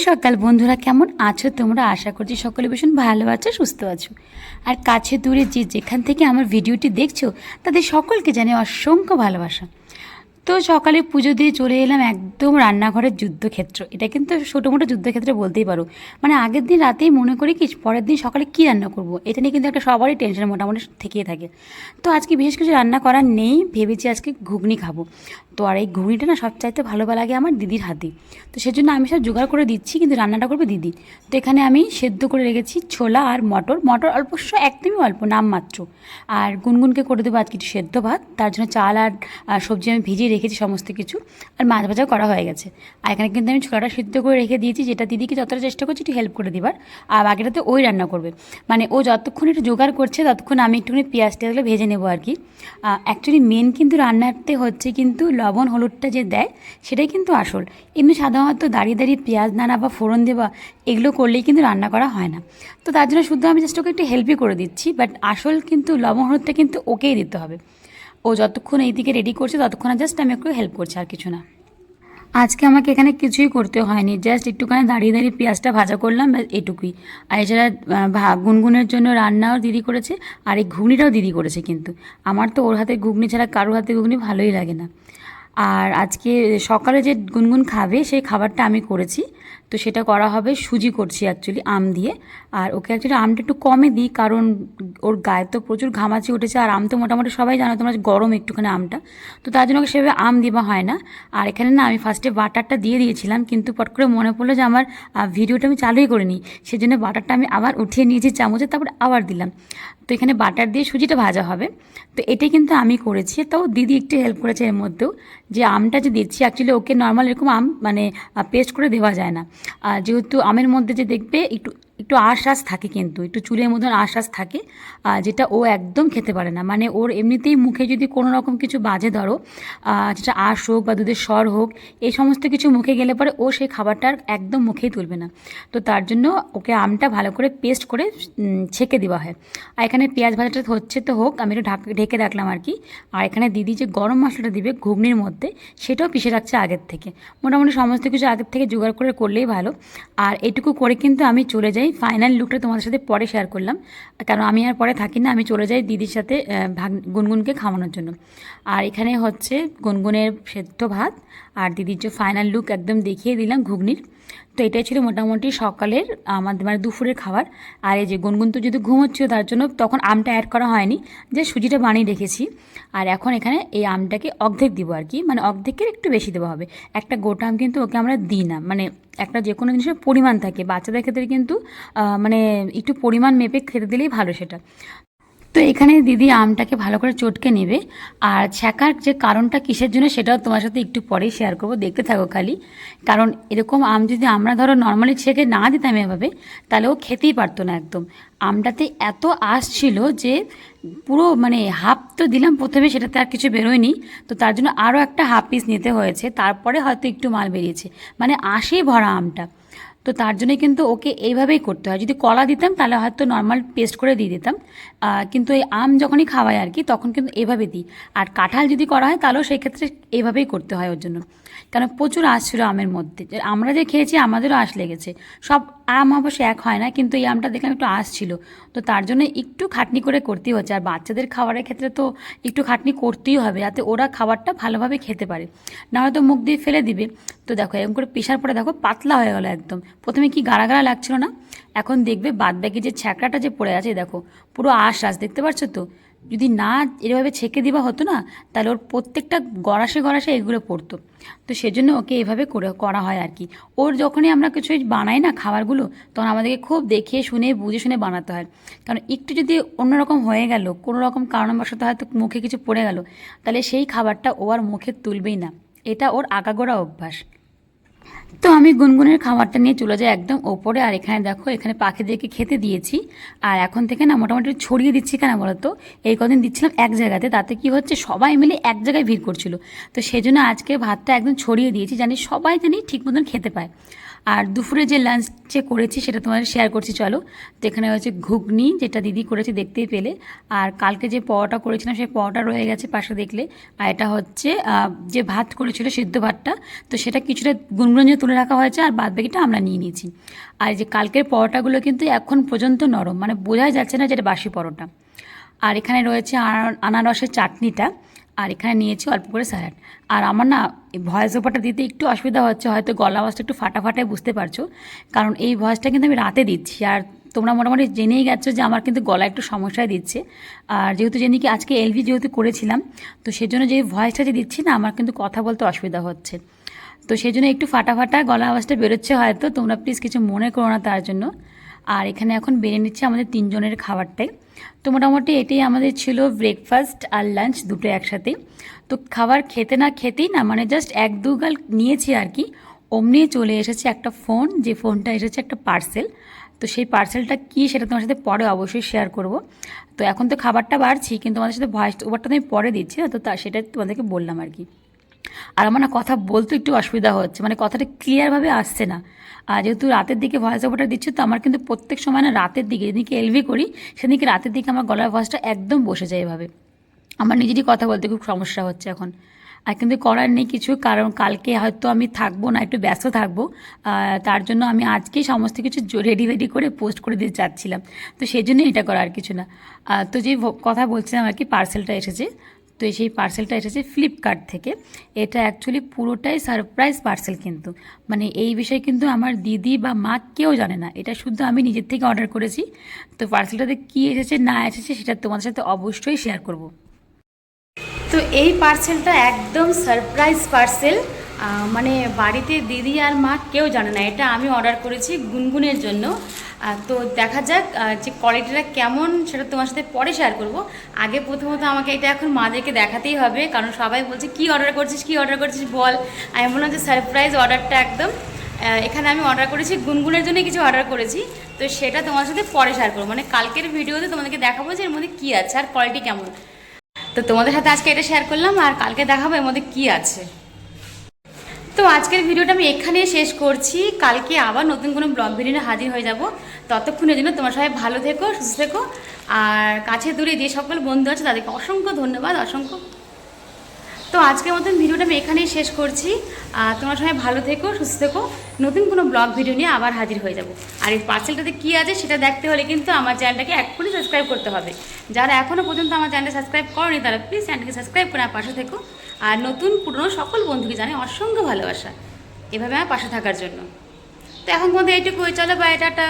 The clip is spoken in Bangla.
সকাল বন্ধুরা, কেমন আছো তোমরা? আশা করছি সকলে ভীষণ ভালো আছো, সুস্থ আছো। আর কাছে দূরে যে যেখান থেকে আমার ভিডিওটি দেখছো তাদের সকলকে জানাই অসংখ্য ভালোবাসা। তো সকালে পুজো দিয়ে চলে এলাম একদম রান্নাঘরের যুদ্ধক্ষেত্র। এটা কিন্তু ছোটো মোটো যুদ্ধক্ষেত্র বলতেই পারো। মানে আগের দিন রাতেই মনে করি কি পরের দিন সকালে কী রান্না করব, এটা নিয়ে কিন্তু একটা সবারই টেনশন মোটামুটি থেকেই থাকে। তো আজকে বিশেষ কিছু রান্না করার নেই, ভেবেছি আজকে ঘুগনি খাবো। তো আর এই ঘুগনিটা না সবচাইতে ভালো লাগে আমার দিদির হাতে। তো সেজন্য আমি সব জোগাড় করে দিচ্ছি, কিন্তু রান্নাটা করবে দিদি। তো এখানে আমি সেদ্ধ করে রেখেছি ছোলা আর মটর অল্পস্ব একদমই অল্প নামমাত্র। আর গুনগুনকে করে দেবো আজকে একটু সেদ্ধ ভাত, তার জন্য চাল আর সবজি আমি ভিজিয়ে রেখেছি সমস্ত কিছু। আর মাছ ভাজাও করা হয়ে গেছে। আর এখানে কিন্তু আমি ছোলাটা সিদ্ধ করে রেখে দিয়েছি, যেটা দিদিকে যতটা চেষ্টা করছি একটু হেল্প করে দেবার। আর বাকিটাতে ওই রান্না করবে। মানে ও যতক্ষণ একটু জোগাড় করছে ততক্ষণ আমি একটুখানি পেঁয়াজ টেয়াজগুলো ভেজে নেবো আর কি। অ্যাকচুয়ালি মেন কিন্তু রান্নাতে হচ্ছে কিন্তু লবণ হলুদটা যে দেয় সেটাই কিন্তু আসল। এমনি সাধারণত দাঁড়িয়ে দাঁড়িয়ে পেঁয়াজ নাড়া বা ফোড়ন দেওয়া এগুলো করলেই কিন্তু রান্না করা হয় না। তো তার জন্য শুধু আমি জাস্ট ওকে একটু হেল্পই করে দিচ্ছি, বাট আসল কিন্তু লবণ হলুদটা কিন্তু ওকেই দিতে হবে। ও যতক্ষণ এইদিকে রেডি করছে ততক্ষণ জাস্ট আমি একটু হেল্প করছি, আর কিছু না। আজকে আমাকে এখানে কিছুই করতে হয়নি, জাস্ট একটুখানি দাঁড়িয়ে দাঁড়িয়ে পেঁয়াজটা ভাজা করলাম, এটুকুই। আর এছাড়া গুনগুনের জন্য রান্নাও দিদি করেছে, আর এই ঘুগনিটাও দিদি করেছে। কিন্তু আমার তো ওর হাতে ঘুগনি ছাড়া কারোর হাতে ঘুগনি ভালোই লাগে না। আর আজকে সকালে যে গুনগুন খাবে সেই খাবারটা আমি করেছি। তো সেটা করা হবে, সুজি করছি অ্যাকচুয়ালি আম দিয়ে। আর ওকে অ্যাকচুয়ালি আমটা একটু কমে দিই, কারণ ওর গায়ে তো প্রচুর ঘামাচি উঠেছে। আর আম তো মোটামুটি সবাই জানো তোমরা, গরম একটুখানি আমটা। তো তার জন্য ওকে সেভাবে আম দেওয়া হয় না। আর এখানে না আমি ফার্স্টে বাটারটা দিয়ে দিয়েছিলাম, কিন্তু পট করে মনে পড়লো যে আমার ভিডিওটা আমি চালুই করিনি। সেজন্য বাটারটা আমি আবার উঠিয়ে নিয়েছি চামচে, তারপর আবার দিলাম। তো এখানে বাটার দিয়ে সুজিটা ভাজা হবে। তো এটাই কিন্তু আমি করেছি, তাও দিদি একটু হেল্প করেছে এর মধ্যেও। যে আমটা যে দিচ্ছি অ্যাকচুয়ালি ওকে নর্মাল এরকম আম মানে পেস্ট করে দেওয়া যায় না। যেহেতু আমের মধ্যে যে দেখবে একটু একটু আঁশ থাকে, কিন্তু একটু চুলের মতন আঁশ থাকে, যেটা ও একদম খেতে পারে না। মানে ওর এমনিতেই মুখে যদি কোনো রকম কিছু বাজে ধরো, যেটা আঁশ হোক বা দুধের স্বর হোক, এই সমস্ত কিছু মুখে গেলে পরে ও সেই খাবারটার একদম মুখেই তুলবে না। তো তার জন্য ওকে আমটা ভালো করে পেস্ট করে ছেঁকে দেওয়া হয়। আর এখানে পেঁয়াজ ভাজাটা হচ্ছে, তো হোক, আমি একটু ঢেকে রাখলাম আর কি। আর এখানে দিদি যে গরম মশলাটা দিবে ঘুগনির মধ্যে, সেটাও পিষে রাখছে আগের থেকে। মোটামুটি সমস্ত কিছু আগের থেকে জোগাড় করে করলেই ভালো। আর এটুকু করে কিন্তু আমি চলে যাই, ফাইনাল লুকটা তোমাদের সাথে পরে শেয়ার করলাম, কারণ আমি আর পরে থাকি না। আমি চলে যাই দিদির সাথে গুনগুনকে খাওয়ানোর জন্য। আর এখানে হচ্ছে গুনগুনের সেদ্ধ ভাত, আর দিদির যে ফাইনাল লুক একদম দেখিয়ে দিলাম ঘুগনির। তো এটাই ছিল মোটামুটি সকালের আমাদের মানে দুপুরের খাবার। আর এই যে গুনগুন তো যদি ঘুমোচ্ছিল, তার জন্য তখন আমটা অ্যাড করা হয়নি, যে সুজিটা বানিয়ে রেখেছি। আর এখন এখানে এই আমটাকে অর্ধেক দিব আর কি, মানে অর্ধেকের একটু বেশি দেওয়া হবে। একটা গোটা আম কিন্তু ওকে আমরা দিই না, মানে একটা যে কোনো জিনিসের পরিমাণ থাকে, বাচ্চাদের ক্ষেত্রে কিন্তু মানে একটু পরিমাণ মেপে খেতে দিলেই ভালো সেটা। তো এখানে দিদি আমটাকে ভালো করে চটকে নেবে। আর ছ্যাঁকার যে কারণটা কিসের জন্য সেটাও তোমার সাথে একটু পরেই শেয়ার করবো, দেখতে থাকো খালি। কারণ এরকম আম যদি আমরা ধরো নর্মালি ছেঁকে না দিতাম এভাবে, তাহলে ও খেতেই পারতো না একদম। আমটাতে এত আঁশ ছিল যে পুরো মানে হাফ তো দিলাম প্রথমে, সেটাতে আর কিছু বেরোয়নি। তো তার জন্য আরও একটা হাফ পিস নিতে হয়েছে, তারপরে হয়তো একটু মাল বেরিয়েছে। মানে আঁশেই ভরা আমটা। তো তার জন্যই কিন্তু ওকে এইভাবেই করতে হয়। যদি কলা দিতাম তাহলে হয়তো নর্মাল পেস্ট করে দিয়ে দিতাম, কিন্তু এই আম যখনই খাওয়াই আর কি, তখন কিন্তু এভাবে দিই। আর কাঁঠাল যদি করা হয় তাহলেও সেই ক্ষেত্রে এইভাবেই করতে হয় ওর জন্য। কারণ প্রচুর আঁশ ছিল আমের মধ্যে, আমরা যে খেয়েছি আমাদেরও আঁশ লেগেছে। সব আম অবশ্য এক হয় না, কিন্তু এই আমটা দেখলাম একটু আঁশ ছিল। তো তার জন্য একটু খাটনি করে করতেই হচ্ছে। আর বাচ্চাদের খাবারের ক্ষেত্রে তো একটু খাটনি করতেই হবে, যাতে ওরা খাবারটা ভালোভাবে খেতে পারে, না হয়তো মুখ দিয়ে ফেলে দিবে। তো দেখো এরকম করে পেশার পরে দেখো পাতলা হয়ে গেলো একদম। প্রথমে কি গাঢ় গাঢ় লাগছিল না, এখন দেখবে বাদবাকি যে ছ্যাঁকড়াটা যে পড়ে আছে দেখো, পুরো আঁশ দেখতে পাচ্ছ তো। যদি না এভাবে ছেঁকে দেওয়া হতো না, তাহলে ওর প্রত্যেকটা গড়াসে গড়াসে এগুলো পড়তো। তো সেজন্য ওকে এভাবে করা হয় আর কি। ওর যখনই আমরা কিছু বানাই না খাবারগুলো, তখন আমাদেরকে খুব দেখে শুনে বুঝে শুনে বানাতে হয়। কারণ একটু যদি অন্যরকম হয়ে গেল, কোনো রকম কারণবশত হয়তো মুখে কিছু পড়ে গেল, তাহলে সেই খাবারটা ও আর মুখে তুলবেই না। এটা ওর আগাগোড়া অভ্যাস। তো আমি গুনগুনের খাবারটা নিয়ে চলে যাই একদম ওপরে। আর এখানে দেখো, এখানে পাখিদেরকে খেতে দিয়েছি। আর এখন থেকে না মোটামুটি ছড়িয়ে দিচ্ছি, কেন বলো তো, এই কদিন দিচ্ছিলাম এক জায়গাতে, তাতে কি হচ্ছে সবাই মিলে এক জায়গায় ভিড় করছিল। তো সেই জন্য আজকে ভাতটা একদম ছড়িয়ে দিয়েছি, জানি সবাই জানি ঠিক মতন খেতে পায়। আর দুপুরে যে লাঞ্চ যে করেছি সেটা তোমাদের শেয়ার করছি চলো। তো এখানে হচ্ছে ঘুগনি, যেটা দিদি করেছে দেখতেই পেলে। আর কালকে যে পরোটা করেছিলাম সেই পরোটা রয়ে গেছে পাশে দেখলে। আর এটা হচ্ছে যে ভাত করেছিল সিদ্ধ ভাতটা, তো সেটা কিছুটা গুনগুনে তুলে রাখা হয়েছে আর বাদ বাকিটা আমরা নিয়ে নিয়েছি। আর যে কালকের পরোটাগুলো কিন্তু এখন পর্যন্ত নরম, মানে বোঝাই যাচ্ছে না যেটা বাসি পরোটা। আর এখানে রয়েছে আনারসের চাটনিটা, আর এখানে নিয়েছি অল্প করে স্যালাড। আর আমার না ভয়েস ওভারটা দিতে একটু অসুবিধা হচ্ছে, হয়তো গলা আওয়াজটা একটু ফাটাফাটায় বুঝতে পারছো, কারণ এই ভয়েসটা কিন্তু আমি রাতে দিচ্ছি। আর তোমরা মোটামুটি জেনেই গেছো যে আমার কিন্তু গলা একটু সমস্যায় দিচ্ছে। আর যেহেতু জানি কি আজকে এলভি যেহেতু করেছিলাম, তো সেজন্য যে ভয়েসটা যে দিচ্ছি না, আমার কিন্তু কথা বলতে অসুবিধা হচ্ছে। তো সেই জন্য একটু ফাটাফাটা গলা আওয়াজটা বেরোচ্ছে হয়তো, তোমরা প্লিজ কিছু মনে করো না তার জন্য। আর এখানে এখন বেড়ে নিচ্ছে আমাদের 3 জনের খাবারটাই। তো মোটামুটি এটাই আমাদের ছিল ব্রেকফাস্ট আর লাঞ্চ দুটো একসাথে। তো খাবার খেতে না খেতেই না, মানে জাস্ট 1-2 গাল নিয়েছি আর কি, অমনি চলে এসেছে একটা ফোন, যে ফোনটা এসেছে একটা পার্সেল। তো সেই পার্সেলটা কী সেটা তোমার সাথে পরে অবশ্যই শেয়ার করব। তো এখন তো খাবারটা বাড়ছি, কিন্তু তোমাদের সাথে ভয়েস ওভারটা আমি পরে দিচ্ছি না, তো সেটা তোমাদেরকে বললাম আর কি। আর আমার না কথা বলতে একটু অসুবিধা হচ্ছে, মানে কথাটা ক্লিয়ারভাবে আসছে না। আর যেহেতু রাতের দিকে ভয়েস ওভারটা দিচ্ছি, তো আমার কিন্তু প্রত্যেক সময় না রাতের দিকে, যেদিনকে এলভি করি সেদিনকে রাতের দিকে আমার গলার ভয়েসটা একদম বসে যায় এভাবে। আমার নিজেরই কথা বলতে খুব সমস্যা হচ্ছে এখন। আর কিন্তু করার নেই কিছু, কারণ কালকে হয়তো আমি থাকবো না, একটু ব্যস্ত থাকবো। তার জন্য আমি আজকেই সমস্ত কিছু রেডি করে পোস্ট করে দিতে চাচ্ছিলাম। তো সেই জন্য এটা করা, আর কিছু না। তো যে কথা বলছিলাম আর কি, পার্সেলটা এসেছে। তো সেই পার্সেলটা এসেছে ফ্লিপকার্ট থেকে। এটা অ্যাকচুয়ালি পুরোটাই সারপ্রাইজ পার্সেল, কিন্তু মানে এই বিষয়ে কিন্তু আমার দিদি বা মা কেউ জানে না, এটা শুধু আমি নিজের থেকে অর্ডার করেছি। তো পার্সেলটাতে কী এসেছে না এসেছে সেটা তোমাদের সাথে অবশ্যই শেয়ার করব। তো এই পার্সেলটা একদম সারপ্রাইজ পার্সেল, মানে বাড়িতে দিদি আর মা কেউ জানে না, এটা আমি অর্ডার করেছি গুনগুনের জন্য। তো দেখা যাক যে কোয়ালিটিটা কেমন সেটা তোমার সাথে পরে শেয়ার করব। আগে প্রথমত আমাকে এটা এখন মাদেরকে দেখাতেই হবে, কারণ সবাই বলছে কী অর্ডার করছিস বল। আমি বললাম যে সারপ্রাইজ অর্ডারটা একদম। এখানে আমি অর্ডার করেছি গুনগুনের জন্য, কিছু অর্ডার করেছি, তো সেটা তোমার সাথে পরে শেয়ার করবো। মানে কালকের ভিডিওতে তোমাদেরকে দেখাবো যে এর মধ্যে কী আছে আর কোয়ালিটি কেমন। তো তোমাদের সাথে আজকে এটা শেয়ার করলাম, আর কালকে দেখাবো এর মধ্যে কী আছে। তো আজকের ভিডিওটা আমি এখানেই শেষ করছি, কালকে আবার নতুন কোনো ব্লগ ভিডিও নিয়ে হাজির হয়ে যাব। ততক্ষণের জন্য তোমার সবাই ভালো থেকো, সুস্থ থেকো। আর কাছে দূরে যে সকল বন্ধু আছে তাদেরকে অসংখ্য ধন্যবাদ, অসংখ্য। তো আজকের মতন ভিডিওটা আমি এখানেই শেষ করছি। তোমরা সবাই ভালো থেকো, সুস্থ থেকো। নতুন কোনো ব্লগ ভিডিও নিয়ে আবার হাজির হয়ে যাব। আর এই পার্সেলটাতে কী আছে সেটা দেখতে হলে কিন্তু আমার চ্যানেলটাকে এক্ষুনি সাবস্ক্রাইব করতে হবে। যারা এখনও পর্যন্ত আমার চ্যানেলটা সাবস্ক্রাইব করনি তারা প্লিজ চ্যানেলটাকে সাবস্ক্রাইব করে আমার পাশে থেকো। আর নতুন পুরনো সকল বন্ধুকে জানাই অসংখ্য ভালোবাসা এভাবে আমার পাশে থাকার জন্য। তো এখন তোমাদের এইটুকু, চলো বাই, টাটা।